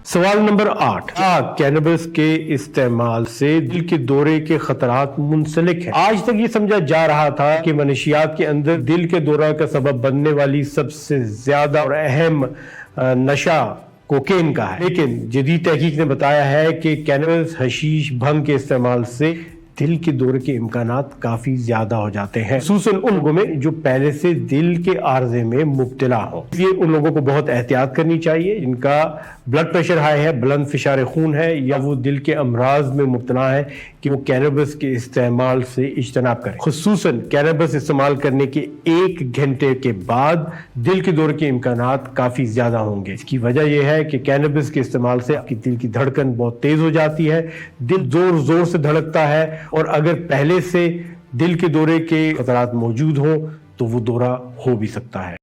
سوال نمبر 8، کیا کینبس کے استعمال سے دل کے دورے کے خطرات منسلک ہیں؟ آج تک یہ سمجھا جا رہا تھا کہ منشیات کے اندر دل کے دورہ کا سبب بننے والی سب سے زیادہ اور اہم نشہ کوکین کا ہے، لیکن جدید تحقیق نے بتایا ہے کہ کینبس، حشیش، بھنگ کے استعمال سے دل کے دورے کے امکانات کافی زیادہ ہو جاتے ہیں، خصوصاً ان لوگوں میں جو پہلے سے دل کے عارضے میں مبتلا ہوں۔ اس لیے ان لوگوں کو بہت احتیاط کرنی چاہیے جن کا بلڈ پریشر ہائی ہے، بلند فشار خون ہے، یا وہ دل کے امراض میں مبتلا ہے، کہ وہ کینبس کے استعمال سے اجتناب کریں۔ خصوصاً کینبس استعمال کرنے کے 1 گھنٹے کے بعد دل کے دورے کے امکانات کافی زیادہ ہوں گے۔ اس کی وجہ یہ ہے کہ کینبس کے استعمال سے آپ کی دل کی دھڑکن بہت تیز ہو جاتی ہے، دل زور زور سے دھڑکتا ہے، اور اگر پہلے سے دل کے دورے کے خطرات موجود ہوں تو وہ دورہ ہو بھی سکتا ہے۔